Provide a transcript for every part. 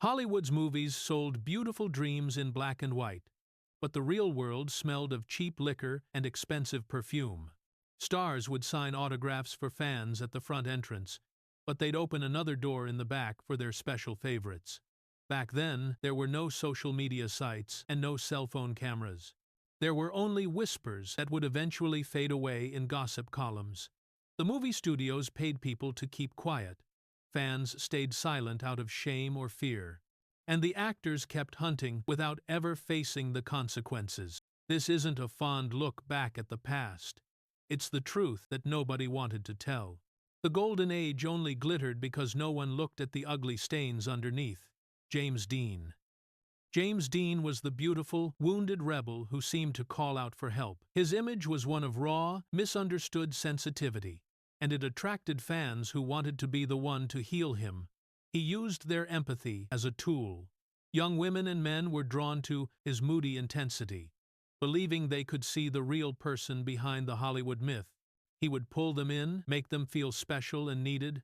Hollywood's movies sold beautiful dreams in black and white, but the real world smelled of cheap liquor and expensive perfume. Stars would sign autographs for fans at the front entrance, but they'd open another door in the back for their special favorites. Back then, there were no social media sites and no cell phone cameras. There were only whispers that would eventually fade away in gossip columns. The movie studios paid people to keep quiet. Fans stayed silent out of shame or fear. And the actors kept hunting without ever facing the consequences. This isn't a fond look back at the past. It's the truth that nobody wanted to tell. The golden age only glittered because no one looked at the ugly stains underneath. James Dean. James Dean was the beautiful, wounded rebel who seemed to call out for help. His image was one of raw, misunderstood sensitivity, and it attracted fans who wanted to be the one to heal him. He used their empathy as a tool. Young women and men were drawn to his moody intensity, believing they could see the real person behind the Hollywood myth. He would pull them in, make them feel special and needed,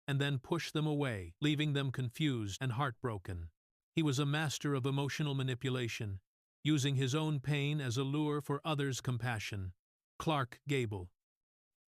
and then push them away, leaving them confused and heartbroken. He was a master of emotional manipulation, using his own pain as a lure for others' compassion. Clark Gable.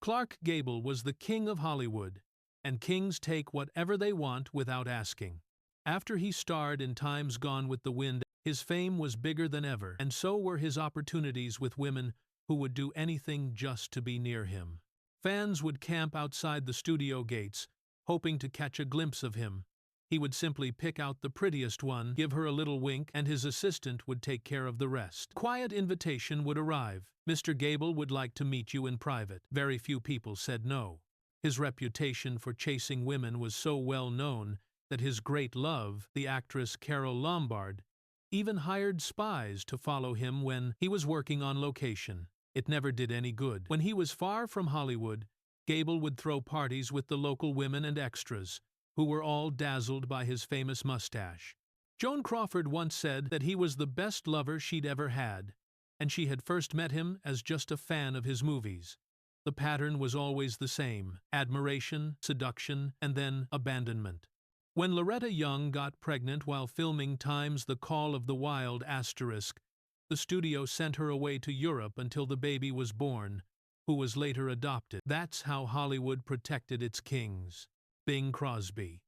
Clark Gable was the king of Hollywood, and kings take whatever they want without asking. After he starred in Time's Gone with the Wind, his fame was bigger than ever, and so were his opportunities with women who would do anything just to be near him. Fans would camp outside the studio gates, hoping to catch a glimpse of him. He would simply pick out the prettiest one, give her a little wink, and his assistant would take care of the rest. Quiet invitation would arrive. Mr. Gable would like to meet you in private. Very few people said no. His reputation for chasing women was so well known that his great love, the actress Carole Lombard, even hired spies to follow him when he was working on location. It never did any good. When he was far from Hollywood, Gable would throw parties with the local women and extras, who were all dazzled by his famous mustache. Joan Crawford once said that he was the best lover she'd ever had, and she had first met him as just a fan of his movies. The pattern was always the same: admiration, seduction, and then abandonment. When Loretta Young got pregnant while filming Time's The Call of the Wild*, the studio sent her away to Europe until the baby was born, who was later adopted. That's how Hollywood protected its kings. Bing Crosby.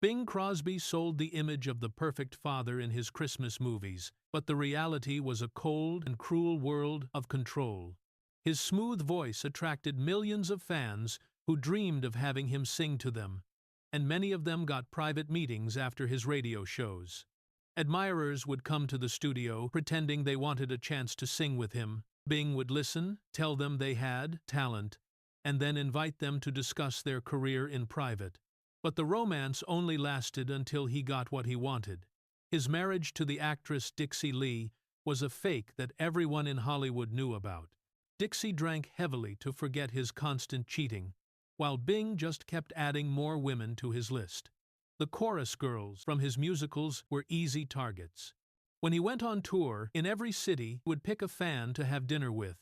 Bing Crosby sold the image of the perfect father in his Christmas movies, but the reality was a cold and cruel world of control. His smooth voice attracted millions of fans who dreamed of having him sing to them, and many of them got private meetings after his radio shows. Admirers would come to the studio pretending they wanted a chance to sing with him. Bing would listen, tell them they had talent, and then invite them to discuss their career in private. But the romance only lasted until he got what he wanted. His marriage to the actress Dixie Lee was a fake that everyone in Hollywood knew about. Dixie drank heavily to forget his constant cheating, while Bing just kept adding more women to his list. The chorus girls from his musicals were easy targets. When he went on tour, in every city, he would pick a fan to have dinner with.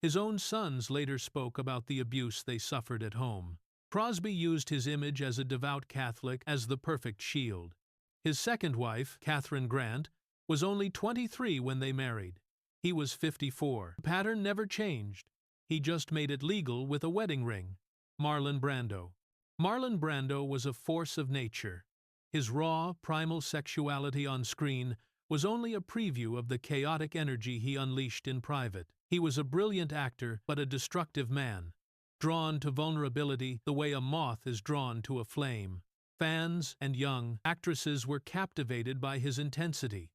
His own sons later spoke about the abuse they suffered at home. Crosby used his image as a devout Catholic as the perfect shield. His second wife, Kathryn Grant, was only 23 when they married. He was 54. The pattern never changed. He just made it legal with a wedding ring. Marlon Brando. Marlon Brando was a force of nature. His raw, primal sexuality on screen was only a preview of the chaotic energy he unleashed in private. He was a brilliant actor, but a destructive man, drawn to vulnerability the way a moth is drawn to a flame. Fans and young actresses were captivated by his intensity,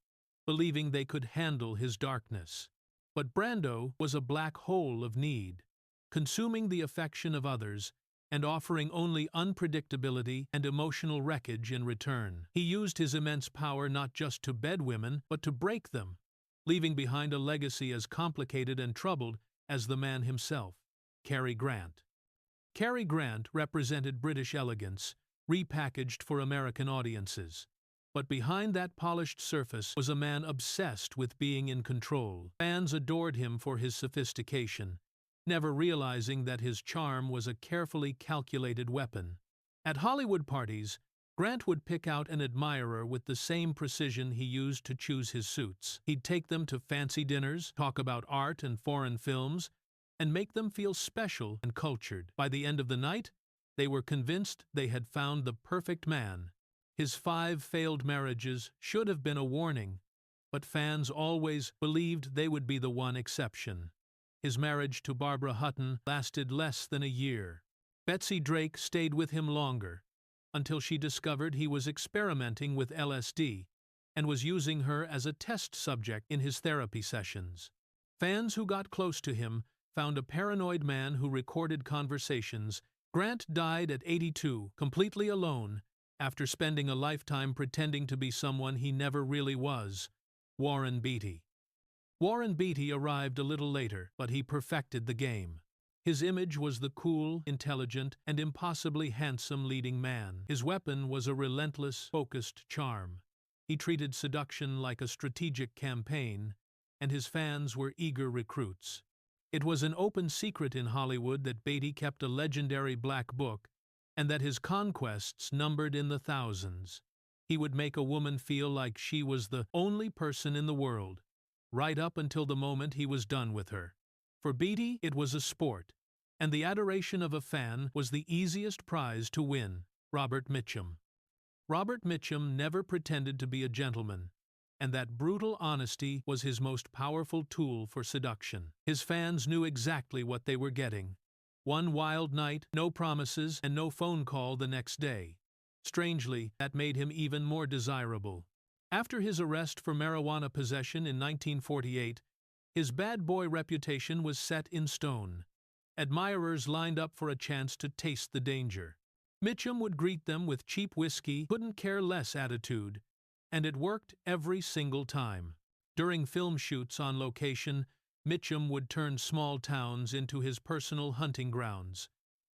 believing they could handle his darkness. But Brando was a black hole of need, consuming the affection of others and offering only unpredictability and emotional wreckage in return. He used his immense power not just to bed women, but to break them, leaving behind a legacy as complicated and troubled as the man himself. Cary Grant. Cary Grant represented British elegance, repackaged for American audiences. But behind that polished surface was a man obsessed with being in control. Fans adored him for his sophistication, never realizing that his charm was a carefully calculated weapon. At Hollywood parties, Grant would pick out an admirer with the same precision he used to choose his suits. He'd take them to fancy dinners, talk about art and foreign films, and make them feel special and cultured. By the end of the night, they were convinced they had found the perfect man. His 5 failed marriages should have been a warning, but fans always believed they would be the one exception. His marriage to Barbara Hutton lasted less than a year. Betsy Drake stayed with him longer, until she discovered he was experimenting with LSD and was using her as a test subject in his therapy sessions. Fans who got close to him found a paranoid man who recorded conversations. Grant died at 82, completely alone, after spending a lifetime pretending to be someone he never really was, Warren Beatty. Warren Beatty arrived a little later, but he perfected the game. His image was the cool, intelligent, and impossibly handsome leading man. His weapon was a relentless, focused charm. He treated seduction like a strategic campaign, and his fans were eager recruits. It was an open secret in Hollywood that Beatty kept a legendary black book, and that his conquests numbered in the thousands. He would make a woman feel like she was the only person in the world, right up until the moment he was done with her. For Beatty, it was a sport, and the adoration of a fan was the easiest prize to win. Robert Mitchum. Robert Mitchum never pretended to be a gentleman, and that brutal honesty was his most powerful tool for seduction. His fans knew exactly what they were getting. One wild night, no promises, and no phone call the next day. Strangely, that made him even more desirable. After his arrest for marijuana possession in 1948, his bad boy reputation was set in stone. Admirers lined up for a chance to taste the danger. Mitchum would greet them with cheap whiskey, couldn't care less attitude, and it worked every single time. During film shoots on location, Mitchum would turn small towns into his personal hunting grounds.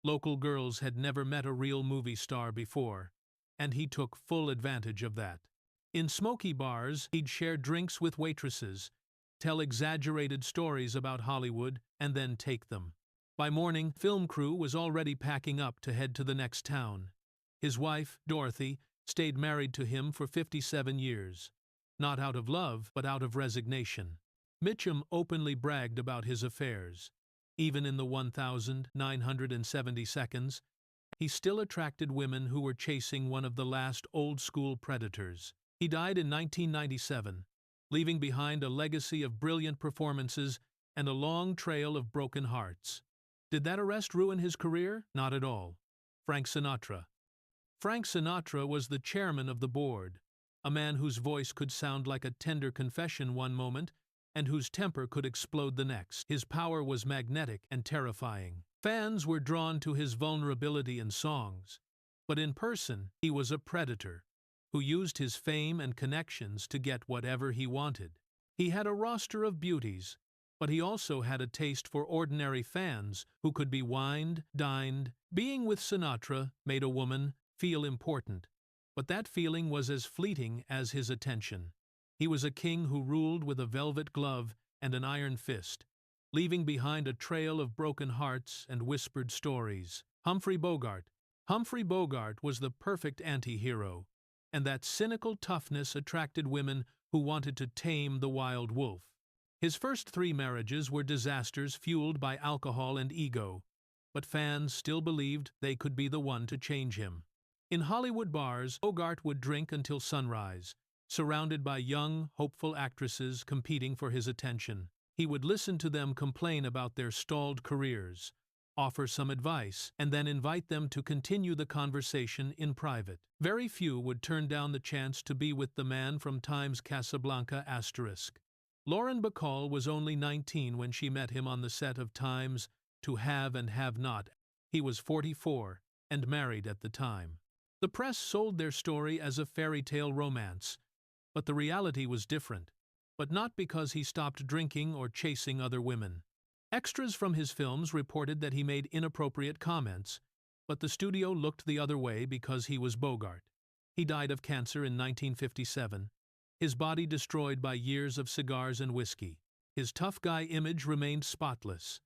Local girls had never met a real movie star before, and he took full advantage of that. In smoky bars, he'd share drinks with waitresses, tell exaggerated stories about Hollywood, and then take them. By morning, film crew was already packing up to head to the next town. His wife, Dorothy, stayed married to him for 57 years. Not out of love, but out of resignation. Mitchum openly bragged about his affairs. Even in the 1,970 seconds, he still attracted women who were chasing one of the last old-school predators. He died in 1997, leaving behind a legacy of brilliant performances and a long trail of broken hearts. Did that arrest ruin his career? Not at all. Frank Sinatra. Frank Sinatra was the chairman of the board, a man whose voice could sound like a tender confession one moment and whose temper could explode the next. His power was magnetic and terrifying. Fans were drawn to his vulnerability in songs, but in person, he was a predator who used his fame and connections to get whatever he wanted. He had a roster of beauties, but he also had a taste for ordinary fans who could be wined, dined. Being with Sinatra made a woman feel important, but that feeling was as fleeting as his attention. He was a king who ruled with a velvet glove and an iron fist, leaving behind a trail of broken hearts and whispered stories. Humphrey Bogart. Humphrey Bogart was the perfect anti-hero, and that cynical toughness attracted women who wanted to tame the wild wolf. His first 3 marriages were disasters fueled by alcohol and ego, but fans still believed they could be the one to change him. In Hollywood bars, Bogart would drink until sunrise, surrounded by young, hopeful actresses competing for his attention. He would listen to them complain about their stalled careers, offer some advice, and then invite them to continue the conversation in private. Very few would turn down the chance to be with the man from Time's Casablanca *. Lauren Bacall was only 19 when she met him on the set of Time's To Have and Have Not. He was 44 and married at the time. The press sold their story as a fairy tale romance, but the reality was different. But not because he stopped drinking or chasing other women. Extras from his films reported that he made inappropriate comments, but the studio looked the other way because he was Bogart. He died of cancer in 1957, his body destroyed by years of cigars and whiskey. His tough guy image remained spotless.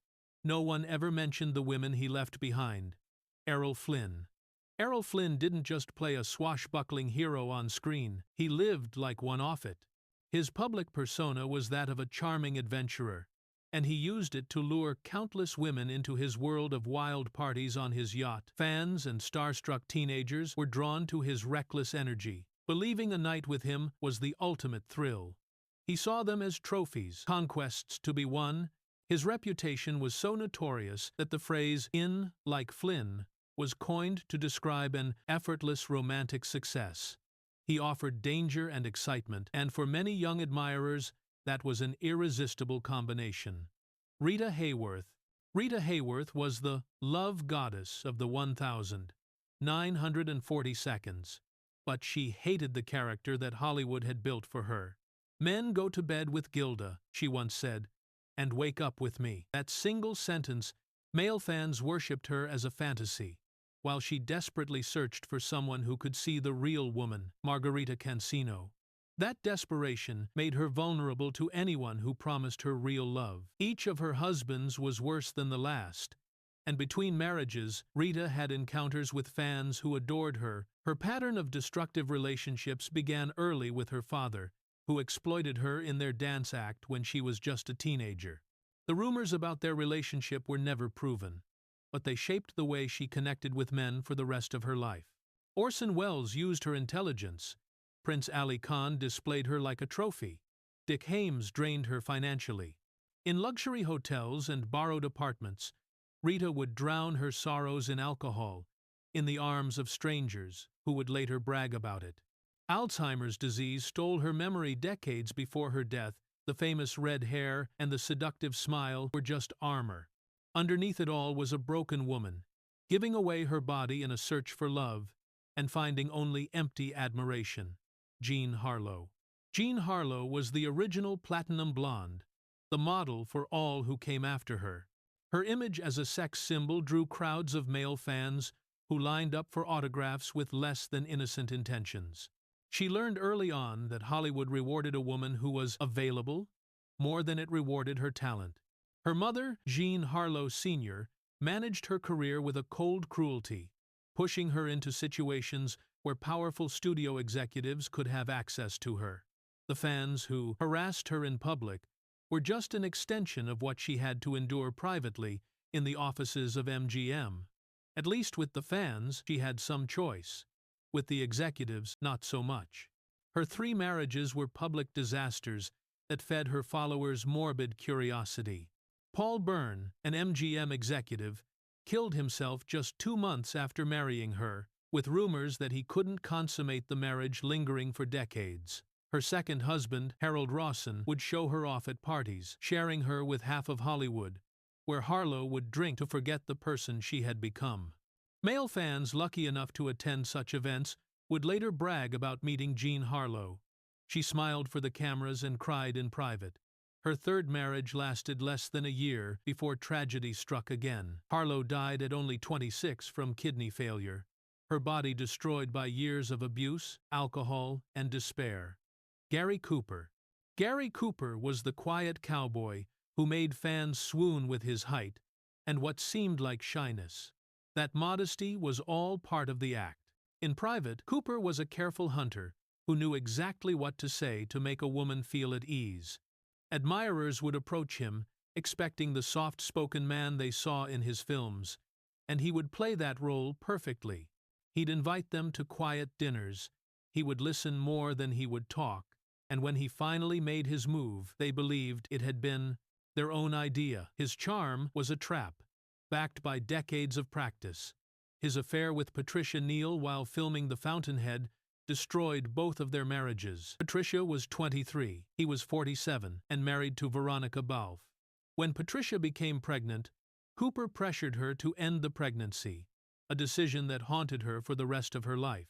No one ever mentioned the women he left behind. Errol Flynn. Errol Flynn didn't just play a swashbuckling hero on screen, he lived like one off it. His public persona was that of a charming adventurer, and he used it to lure countless women into his world of wild parties on his yacht. Fans and starstruck teenagers were drawn to his reckless energy, believing a night with him was the ultimate thrill. He saw them as trophies, conquests to be won. His reputation was so notorious that the phrase, "in like Flynn," was coined to describe an effortless romantic success. He offered danger and excitement, and for many young admirers, that was an irresistible combination. Rita Hayworth. Rita Hayworth was the love goddess of the 1,940 seconds, but she hated the character that Hollywood had built for her. "Men go to bed with Gilda," she once said, "and wake up with me." That single sentence, male fans worshipped her as a fantasy, while she desperately searched for someone who could see the real woman, Margarita Cancino. That desperation made her vulnerable to anyone who promised her real love. Each of her husbands was worse than the last, and between marriages, Rita had encounters with fans who adored her. Her pattern of destructive relationships began early with her father, who exploited her in their dance act when she was just a teenager. The rumors about their relationship were never proven, but they shaped the way she connected with men for the rest of her life. Orson Welles used her intelligence. Prince Ali Khan displayed her like a trophy. Dick Haymes drained her financially. In luxury hotels and borrowed apartments, Rita would drown her sorrows in alcohol, in the arms of strangers who would later brag about it. Alzheimer's disease stole her memory decades before her death. The famous red hair and the seductive smile were just armor. Underneath it all was a broken woman, giving away her body in a search for love, and finding only empty admiration. Jean Harlow. Jean Harlow was the original platinum blonde, the model for all who came after her. Her image as a sex symbol drew crowds of male fans who lined up for autographs with less than innocent intentions. She learned early on that Hollywood rewarded a woman who was available more than it rewarded her talent. Her mother, Jean Harlow Sr., managed her career with a cold cruelty, pushing her into situations where powerful studio executives could have access to her. The fans who harassed her in public were just an extension of what she had to endure privately in the offices of MGM. At least with the fans, she had some choice. With the executives, not so much. Her 3 marriages were public disasters that fed her followers morbid curiosity. Paul Byrne, an MGM executive, killed himself just 2 months after marrying her, with rumors that he couldn't consummate the marriage lingering for decades. Her second husband, Harold Rawson, would show her off at parties, sharing her with half of Hollywood, where Harlow would drink to forget the person she had become. Male fans lucky enough to attend such events would later brag about meeting Jean Harlow. She smiled for the cameras and cried in private. Her third marriage lasted less than a year before tragedy struck again. Harlow died at only 26 from kidney failure, her body destroyed by years of abuse, alcohol, and despair. Gary Cooper. Gary Cooper was the quiet cowboy who made fans swoon with his height and what seemed like shyness. That modesty was all part of the act. In private, Cooper was a careful hunter who knew exactly what to say to make a woman feel at ease. Admirers would approach him, expecting the soft-spoken man they saw in his films, and he would play that role perfectly. He'd invite them to quiet dinners, he would listen more than he would talk, and when he finally made his move, they believed it had been their own idea. His charm was a trap, backed by decades of practice. His affair with Patricia Neal while filming The Fountainhead destroyed both of their marriages. Patricia was 23, he was 47, and married to Veronica Balfe. When Patricia became pregnant, Cooper pressured her to end the pregnancy, a decision that haunted her for the rest of her life.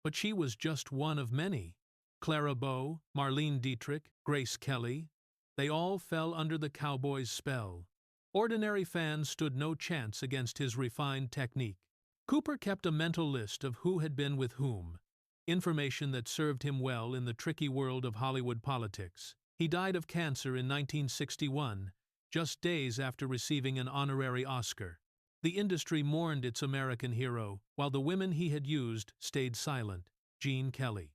But she was just one of many. Clara Bow, Marlene Dietrich, Grace Kelly, they all fell under the cowboy's spell. Ordinary fans stood no chance against his refined technique. Cooper kept a mental list of who had been with whom, information that served him well in the tricky world of Hollywood politics. He died of cancer in 1961, just days after receiving an honorary Oscar. The industry mourned its American hero, while the women he had used stayed silent. Gene Kelly.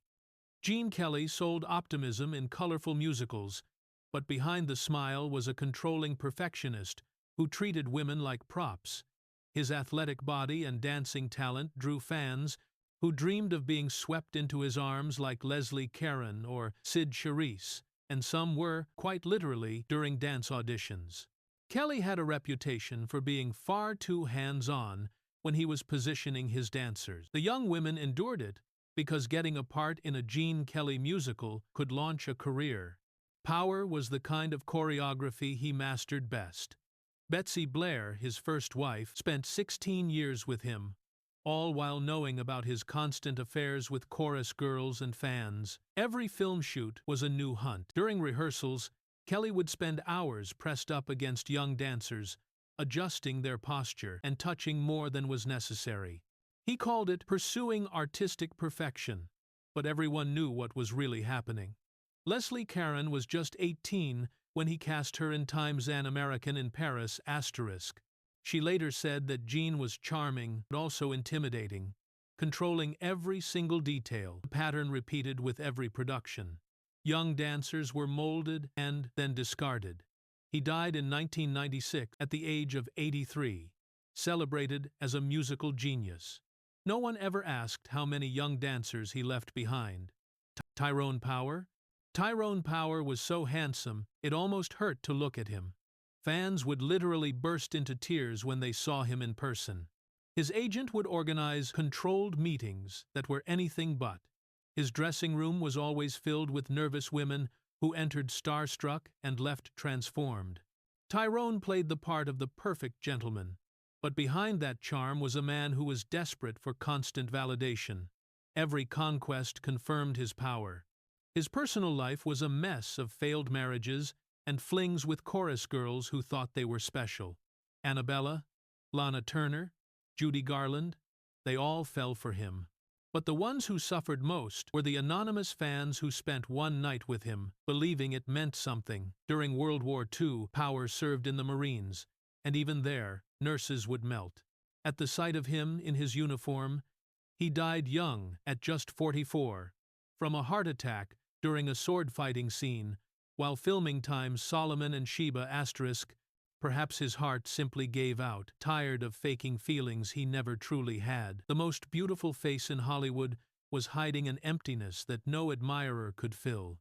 Gene Kelly sold optimism in colorful musicals, but behind the smile was a controlling perfectionist who treated women like props. His athletic body and dancing talent drew fans who dreamed of being swept into his arms like Leslie Caron or Sid Charisse, and some were, quite literally, during dance auditions. Kelly had a reputation for being far too hands-on when he was positioning his dancers. The young women endured it because getting a part in a Gene Kelly musical could launch a career. Power was the kind of choreography he mastered best. Betsy Blair, his first wife, spent 16 years with him, all while knowing about his constant affairs with chorus girls and fans. Every film shoot was a new hunt. During rehearsals, Kelly would spend hours pressed up against young dancers, adjusting their posture and touching more than was necessary. He called it pursuing artistic perfection, but everyone knew what was really happening. Leslie Caron was just 18 when he cast her in Time's An American in Paris*. She later said that Gene was charming but also intimidating, controlling every single detail, a pattern repeated with every production. Young dancers were molded and then discarded. He died in 1996 at the age of 83, celebrated as a musical genius. No one ever asked how many young dancers he left behind. Tyrone Power? Tyrone Power was so handsome, it almost hurt to look at him. Fans would literally burst into tears when they saw him in person. His agent would organize controlled meetings that were anything but. His dressing room was always filled with nervous women who entered starstruck and left transformed. Tyrone played the part of the perfect gentleman, but behind that charm was a man who was desperate for constant validation. Every conquest confirmed his power. His personal life was a mess of failed marriages and flings with chorus girls who thought they were special. Annabella, Lana Turner, Judy Garland, they all fell for him. But the ones who suffered most were the anonymous fans who spent one night with him, believing it meant something. During World War II, Power served in the Marines, and even there, nurses would melt. At the sight of him in his uniform, he died young, at just 44, from a heart attack during a sword-fighting scene, while filming Time's Solomon and Sheba *. Perhaps his heart simply gave out, tired of faking feelings he never truly had. The most beautiful face in Hollywood was hiding an emptiness that no admirer could fill.